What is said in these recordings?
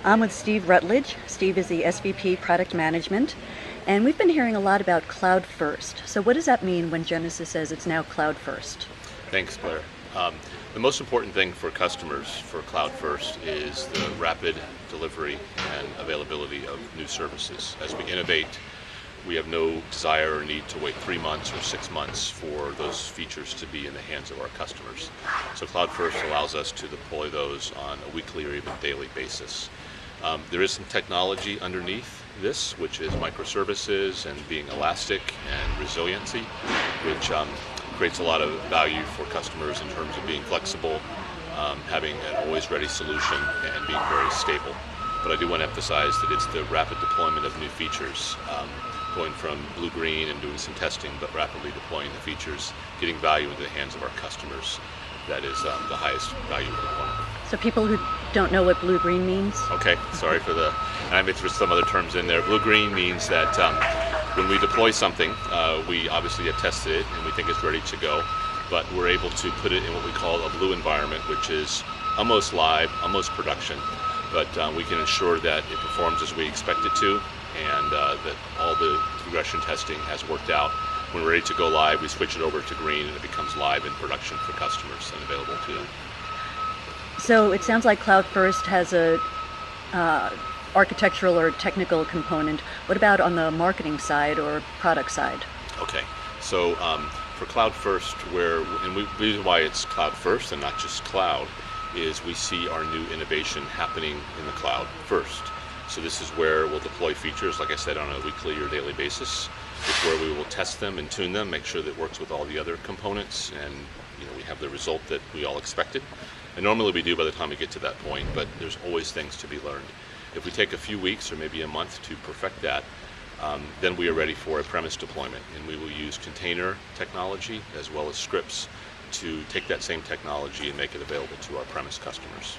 I'm with Steve Rutledge. Steve is the SVP Product Management, and we've been hearing a lot about cloud first. So what does that mean when Genesys says it's now cloud first? Thanks, Blair. The most important thing for customers for cloud first is the rapid delivery and availability of new services. As we innovate, we have no desire or need to wait 3 months or 6 months for those features to be in the hands of our customers. So Cloud First allows us to deploy those on a weekly or even daily basis. There is some technology underneath this, which is microservices and being elastic and resiliency, which creates a lot of value for customers in terms of being flexible, having an always ready solution, and being very stable. But I do want to emphasize that it's the rapid deployment of new features, going from blue-green and doing some testing, but rapidly deploying the features, getting value into the hands of our customers. That is the highest value deployment. So people who don't know what blue-green means? Okay, sorry for the, and I may throw some other terms in there. Blue-green means that when we deploy something, we obviously have tested it and we think it's ready to go, but we're able to put it in what we call a blue environment, which is almost live, almost production, but we can ensure that it performs as we expect it to, and that all the regression testing has worked out. When we're ready to go live, we switch it over to green and it becomes live in production for customers and available to them. So it sounds like Cloud First has a architectural or technical component. What about on the marketing side or product side? Okay, so for Cloud First, the reason why it's Cloud First and not just cloud is we see our new innovation happening in the cloud first. So this is where we'll deploy features, like I said, on a weekly or daily basis. It's where we will test them and tune them, make sure that it works with all the other components, and we have the result that we all expected. And normally we do by the time we get to that point, but there's always things to be learned. If we take a few weeks or maybe a month to perfect that, then we are ready for a premise deployment, and we will use container technology as well as scripts to take that same technology and make it available to our premise customers.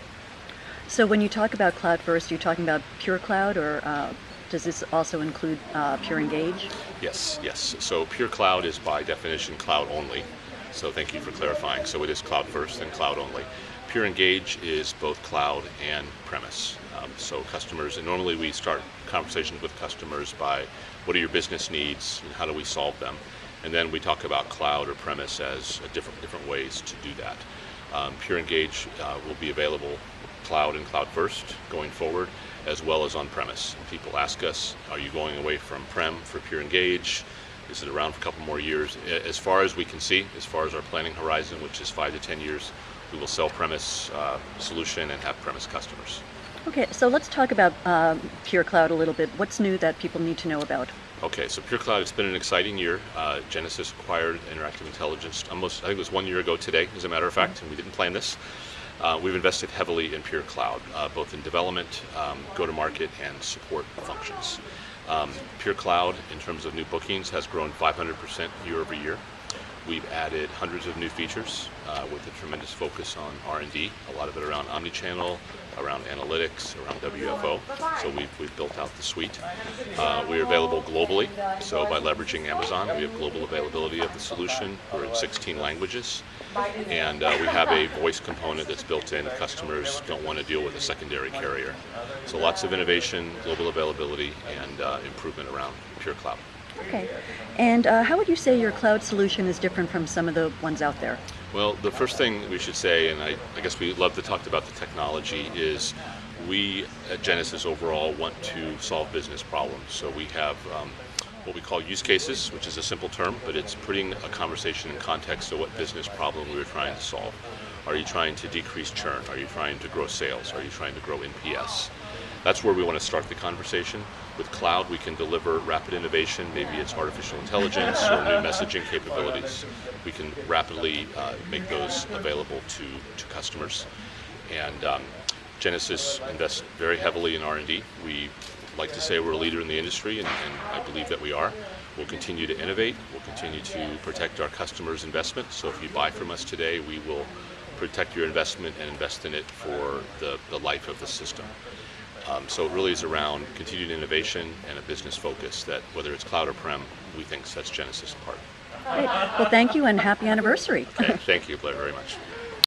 So when you talk about Cloud First, are you talking about PureCloud, or does this also include PureEngage? Yes. So PureCloud is by definition cloud only. So thank you for clarifying. So it is Cloud First and cloud only. PureEngage is both cloud and premise. So customers, and normally we start conversations with customers by what are your business needs and how do we solve them? And then we talk about cloud or premise as different ways to do that. PureEngage will be available cloud and Cloud First going forward, as well as on premise. People ask us, are you going away from prem for PureEngage? Is it around for a couple more years? As far as we can see, as far as our planning horizon, which is 5 to 10 years, we will sell premise solution and have premise customers. Okay, so let's talk about PureCloud a little bit. What's new that people need to know about? Okay, so PureCloud, it's been an exciting year. Genesys acquired Interactive Intelligence almost, I think it was 1 year ago today, as a matter of fact, and we didn't plan this. We've invested heavily in PureCloud, both in development, go-to-market, and support functions. PureCloud, in terms of new bookings, has grown 500% year over year. We've added hundreds of new features with a tremendous focus on R&D, a lot of it around omnichannel, around analytics, around WFO. So we've built out the suite. We are available globally, so by leveraging Amazon, we have global availability of the solution. We're in 16 languages. And we have a voice component that's built in. Customers don't want to deal with a secondary carrier. So lots of innovation, global availability, and improvement around PureCloud. Okay. And how would you say your cloud solution is different from some of the ones out there? Well, the first thing we should say, and I guess we love to talk about the technology, is we at Genesys overall want to solve business problems. So we have what we call use cases, which is a simple term, but it's putting a conversation in context of what business problem we were trying to solve. Are you trying to decrease churn? Are you trying to grow sales? Are you trying to grow NPS? That's where we want to start the conversation. With cloud, we can deliver rapid innovation. Maybe it's artificial intelligence or new messaging capabilities. We can rapidly make those available to customers. And Genesys invests very heavily in R&D. We like to say we're a leader in the industry, and I believe that we are. We'll continue to innovate. We'll continue to protect our customers' investment. So if you buy from us today, we will protect your investment and invest in it for the life of the system. So it really is around continued innovation and a business focus that, whether it's cloud or prem, we think sets Genesys apart. Great. Well, thank you and happy anniversary. Okay, thank you, Blair, very much.